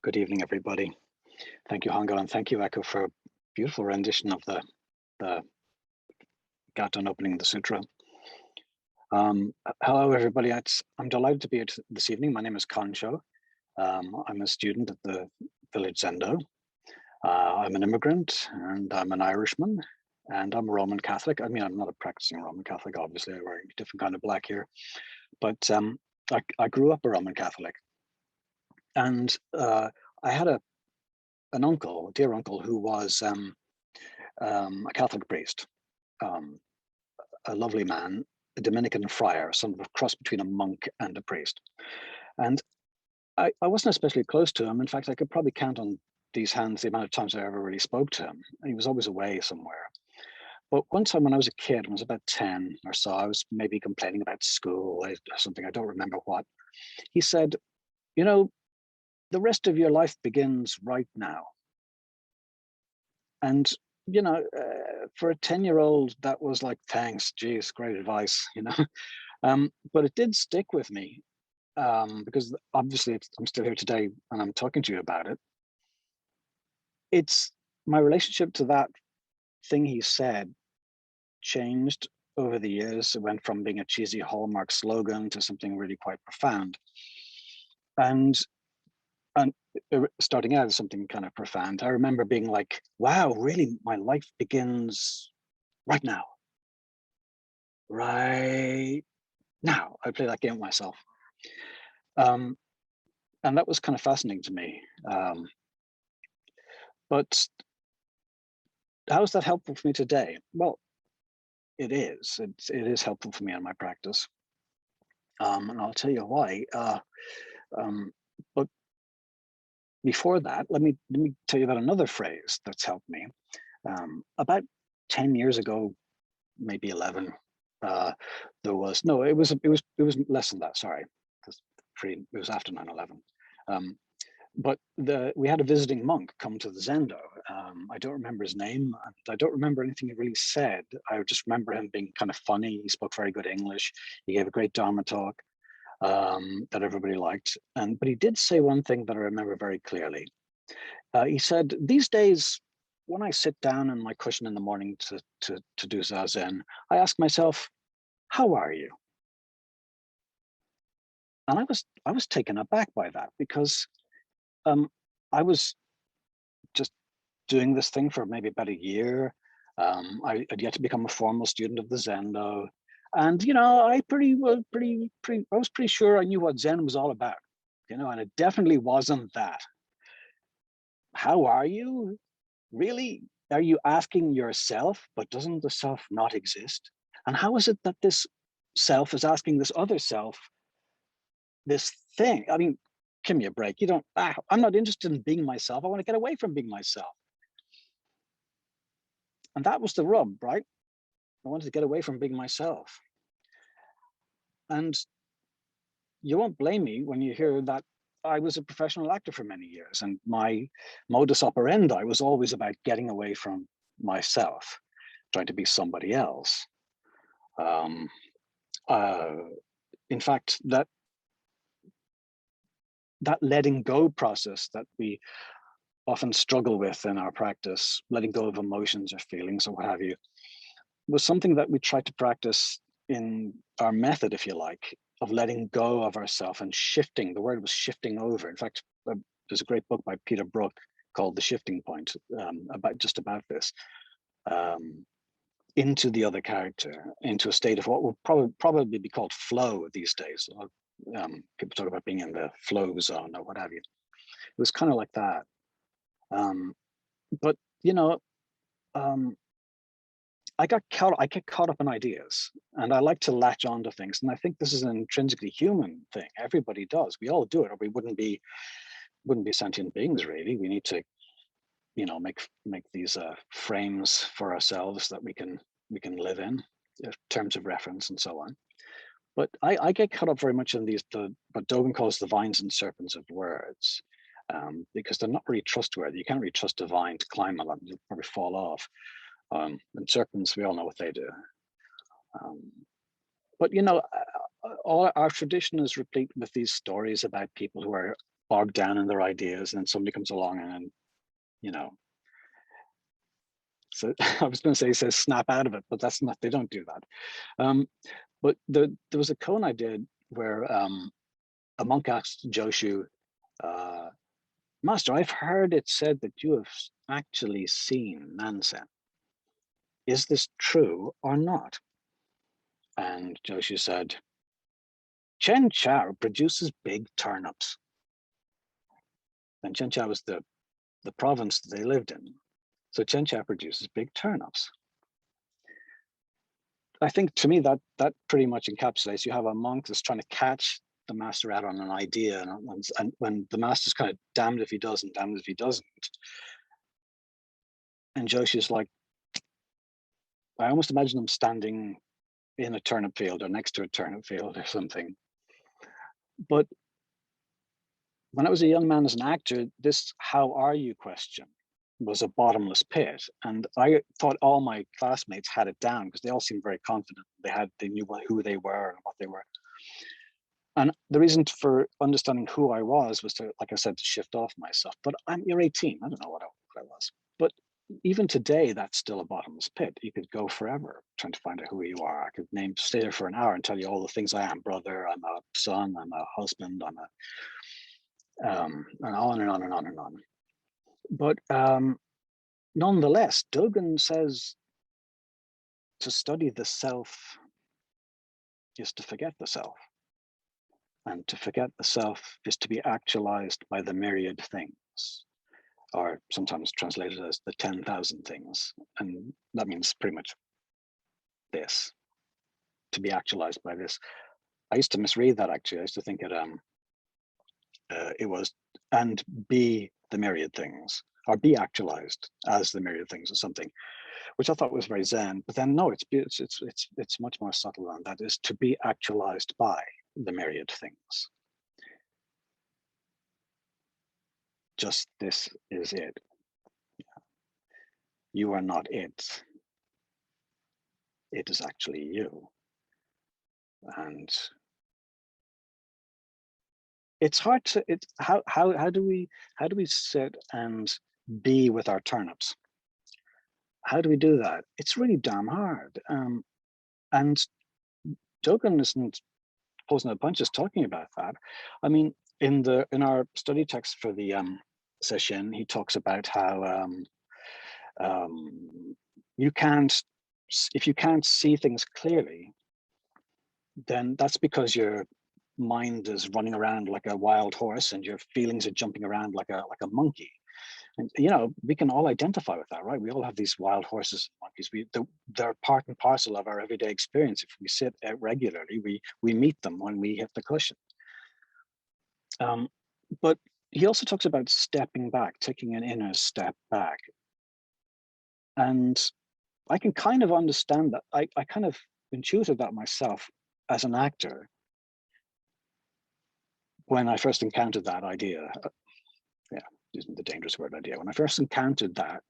Good evening, everybody. Thank you, Hangal, and thank you, Echo, for a beautiful rendition of the Gaton opening the sutra. Hello, everybody. I'm delighted to be here this evening. My name is Kansho. I'm a student at the Village Zendo. I'm an immigrant, and I'm an Irishman, and I'm a Roman Catholic. I mean, I'm not a practicing Roman Catholic, obviously. I wear a different kind of black here. But I grew up a Roman Catholic. And I had an uncle, a dear uncle, who was a Catholic priest, a lovely man, a Dominican friar, sort of a cross between a monk and a priest. And I wasn't especially close to him. In fact, I could probably count on these hands the amount of times I ever really spoke to him. He was always away somewhere. But one time when I was a kid, I was about 10 or so, I was maybe complaining about school or something, I don't remember what. He said, you know, the rest of your life begins right now. And, you know, for a 10-year-old, that was like, thanks, geez, great advice, you know. But it did stick with me because obviously I'm still here today and I'm talking to you about it. It's my relationship to that thing he said changed over the years. It went from being a cheesy Hallmark slogan to something really quite profound. And starting out as something kind of profound, I remember being like, wow, really, my life begins right now. Right now. I play that game with myself. And that was kind of fascinating to me. But how is that helpful for me today? Well, it is. It is helpful for me in my practice. And I'll tell you why. But before that, let me tell you about another phrase that's helped me. About 10 years ago, maybe 11, there was it was less than that. Sorry, it was after 9/11. But we had a visiting monk come to the Zendo. I don't remember his name, and I don't remember anything he really said. I just remember him being kind of funny. He spoke very good English. He gave a great Dharma talk that everybody liked. But he did say one thing that I remember very clearly. He said, these days, when I sit down on my cushion in the morning to do Zazen, I ask myself, how are you? And I was taken aback by that because I was just doing this thing for maybe about a year. I had yet to become a formal student of the Zendo. And, you know, I was pretty sure I knew what Zen was all about, you know, and it definitely wasn't that. How are you? Really? Are you asking yourself, but doesn't the self not exist? And how is it that this self is asking this other self this thing? I mean, give me a break. You don't, I'm not interested in being myself. I want to get away from being myself. And that was the rub, right? I wanted to get away from being myself. And you won't blame me when you hear that I was a professional actor for many years, and my modus operandi was always about getting away from myself, trying to be somebody else. In fact, that letting go process that we often struggle with in our practice, letting go of emotions or feelings or what have you, was something that we tried to practice in our method, if you like, of letting go of ourself and shifting. The word was shifting over. In fact, there's a great book by Peter Brook called The Shifting Point about this, into the other character, into a state of what would probably be called flow these days. People talk about being in the flow zone or what have you. It was kind of like that. But, you know, I get caught up in ideas, and I like to latch onto things. And I think this is an intrinsically human thing. Everybody does. We all do it, or we wouldn't be sentient beings, really. We need to, you know, make these frames for ourselves that we can live in terms of reference and so on. But I get caught up very much in what Dogen calls the vines and serpents of words, because they're not really trustworthy. You can't really trust a vine to climb on them; you'll probably fall off. And serpents, we all know what they do. But you know, all our tradition is replete with these stories about people who are bogged down in their ideas, and then somebody comes along and, you know, so I was going to say says snap out of it, but that's not, they don't do that. But there was a koan I did where a monk asked Joshu, Master, I've heard it said that you have actually seen Nansen. Is this true or not? And Joshu said, Chen Chao produces big turnips. And Chen Chao was the province that they lived in. So Chen Chao produces big turnips. I think to me that pretty much encapsulates, you have a monk that's trying to catch the master out on an idea, and when the master's kind of damned if he does and damned if he doesn't. And Joshu's like, I almost imagine him standing in a turnip field or next to a turnip field or something. But when I was a young man as an actor, this "how are you" question was a bottomless pit. And I thought all my classmates had it down because they all seemed very confident. They knew who they were and what they were. And the reason for understanding who I was to, like I said, to shift off myself. But you're 18, I don't know what I was. But even today, that's still a bottomless pit. You could go forever trying to find out who you are. I could stay there for an hour and tell you all the things I am: brother, I'm a son, I'm a husband, I'm a, and on and on and on and on. But nonetheless, Dogen says to study the self is to forget the self. And to forget the self is to be actualized by the myriad things, or sometimes translated as the 10,000 things. And that means pretty much this, to be actualized by this. I used to misread that, actually. I used to think it was, and be the myriad things, or be actualized as the myriad things or something, which I thought was very Zen. But then no, it's much more subtle than that. Is to be actualized by the myriad things. Just this is it. You are not it. It is actually you. And it's hard to, how do we sit and be with our turnips? How do we do that? It's really damn hard. And Dogen isn't posing a punch, just talking about that. I mean, in our study text for the session, he talks about how if you can't see things clearly, then that's because your mind is running around like a wild horse and your feelings are jumping around like a monkey. And we can all identify with that, right? We all have these wild horses and monkeys. They're part and parcel of our everyday experience. If we sit regularly, we meet them when we hit the cushion. But he also talks about stepping back, taking an inner step back. And I can kind of understand that. I kind of intuited that myself as an actor when I first encountered that idea. Using the dangerous word idea. When I first encountered that,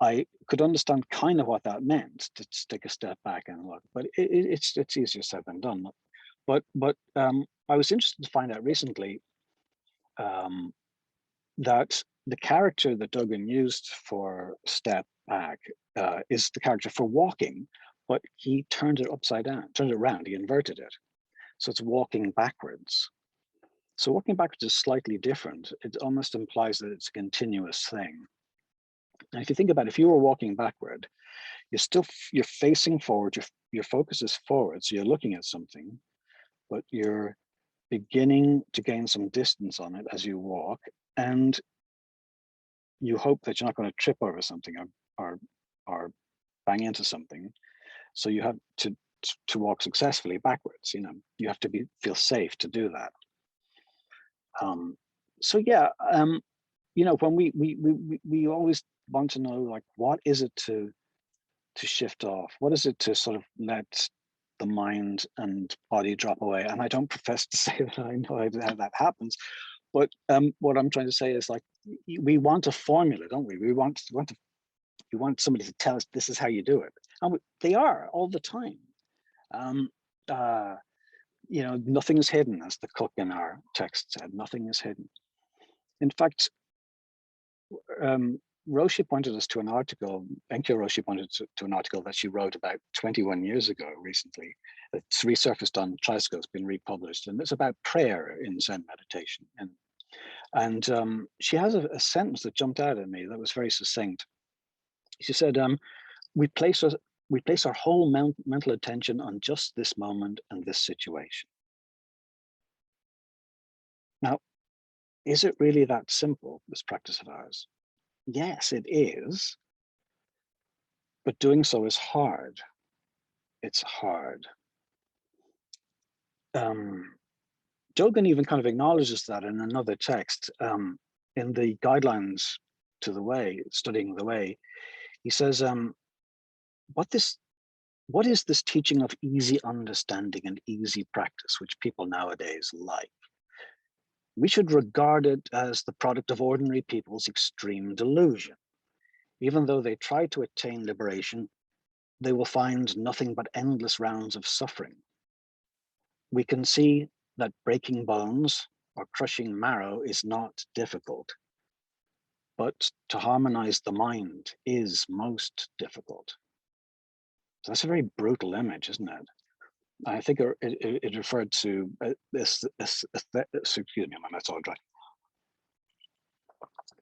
I could understand kind of what that meant, to take a step back and look. But it's easier said than done. But I was interested to find out recently that the character that Dogen used for step back is the character for walking, but he turned it upside down, turned it around, he inverted it. So it's walking backwards. So walking backwards is slightly different. It almost implies that it's a continuous thing. And if you think about it, if you were walking backward, you're facing forward, your focus is forward, so you're looking at something, but you're beginning to gain some distance on it as you walk, and you hope that you're not going to trip over something or bang into something. So you have to walk successfully backwards. You have to feel safe to do that. So yeah, when we always want to know, like, what is it to shift off? What is it to sort of let the mind and body drop away? And I don't profess to say that I know how that happens, but what I'm trying to say is, like, we want a formula, don't we? We want somebody to tell us this is how you do it, and they are all the time. nothing is hidden, as the cook in our text said. Nothing is hidden. In fact, Roshi pointed us to an article, Enkyo Roshi pointed to an article that she wrote about 21 years ago recently. It's resurfaced on Tricycle, it's been republished, and it's about prayer in Zen meditation. And she has a sentence that jumped out at me that was very succinct. She said, we place our whole mental attention on just this moment and this situation. Now, is it really that simple, this practice of ours? Yes, it is. But doing so is hard. It's hard. Dogen even kind of acknowledges that in another text. In the guidelines to the way, studying the way, he says, what is this teaching of easy understanding and easy practice, which people nowadays like? We should regard it as the product of ordinary people's extreme delusion. Even though they try to attain liberation, they will find nothing but endless rounds of suffering. We can see that breaking bones or crushing marrow is not difficult, but to harmonize the mind is most difficult. So that's a very brutal image, isn't it? I think it referred to excuse me, my mouth's all dry.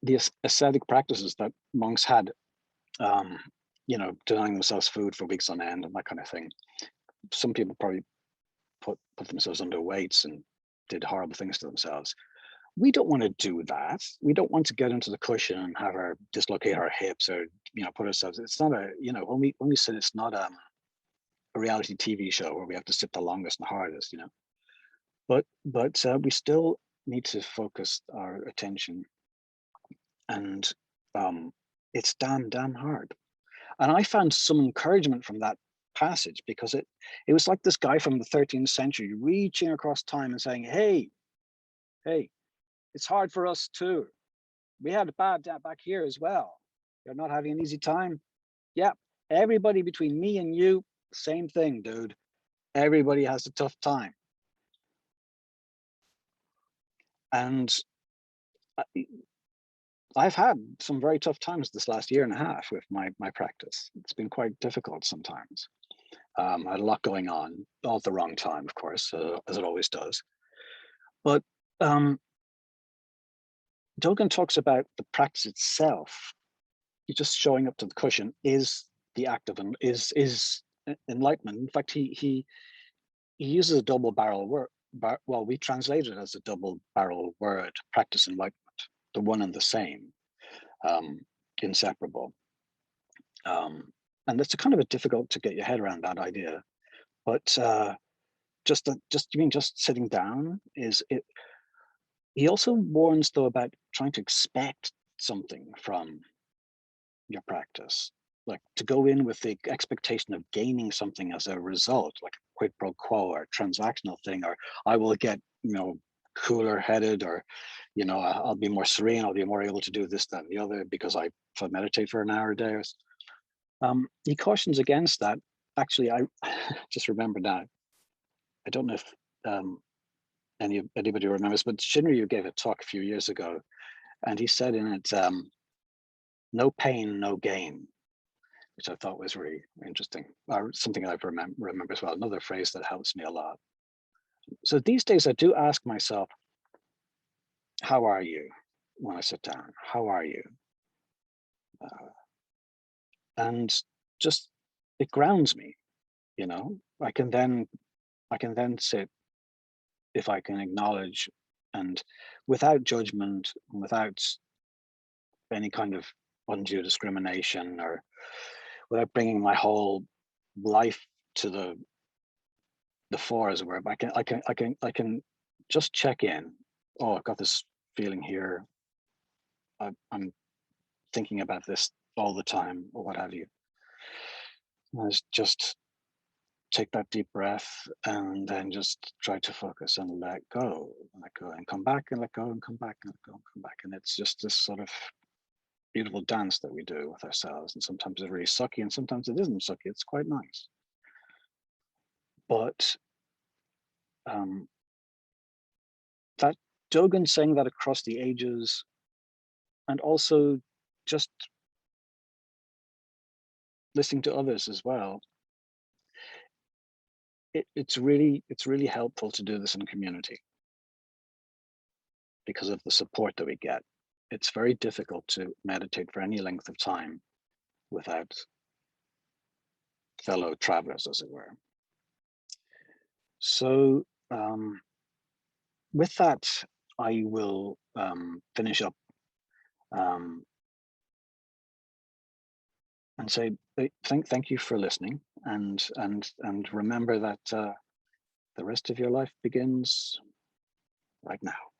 The ascetic practices that monks had, denying themselves food for weeks on end and that kind of thing. Some people probably put themselves under weights and did horrible things to themselves. We don't want to do that. We don't want to get into the cushion and have our dislocate our hips or put ourselves. It's not a when we sit. It's not a reality TV show where we have to sit the longest and hardest. But we still need to focus our attention, and it's damn hard. And I found some encouragement from that passage, because it was like this guy from the 13th century reaching across time and saying, hey, it's hard for us too. We had a bad day back here as well. You're not having an easy time. Yeah, everybody between me and you, same thing, dude. Everybody has a tough time. And I've had some very tough times this last year and a half with my practice. It's been quite difficult sometimes. I had a lot going on, all at the wrong time, of course, as it always does. But Dogen talks about the practice itself. Just showing up to the cushion is the act of is enlightenment. In fact, he uses a double barrel word. Well, we translate it as a double barrel word: practice enlightenment, the one and the same, inseparable. And it's kind of a difficult to get your head around that idea. But just sitting down is it. He also warns, though, about trying to expect something from your practice, like to go in with the expectation of gaining something as a result, like a quid pro quo or transactional thing, or I will get, cooler headed, or, I'll be more serene, I'll be more able to do this, that, and the other because I meditate for an hour a day. He cautions against that. Actually, I just remember now, I don't know if anybody remembers, but Shinryu gave a talk a few years ago, and he said in it, no pain, no gain, which I thought was really interesting. Something I remember as well, another phrase that helps me a lot. So these days I do ask myself, how are you when I sit down? How are you? And just, it grounds me, I can then sit, if I can acknowledge, and without judgment, without any kind of undue discrimination, or without bringing my whole life to the fore, as it were. But I can just check in. Oh, I've got this feeling here. I'm thinking about this all the time, or what have you. And just take that deep breath, and then just try to focus and let go, and come back, and let go, and come back, and let go, and come back. And it's just this sort of beautiful dance that we do with ourselves. And sometimes it's really sucky, and sometimes it isn't sucky. It's quite nice. But that Dogen saying that across the ages, and also just listening to others as well, it's really helpful to do this in community because of the support that we get. It's very difficult to meditate for any length of time without fellow travelers, as it were. So with that, I will finish up um, and say thank you for listening, and remember that the rest of your life begins right now.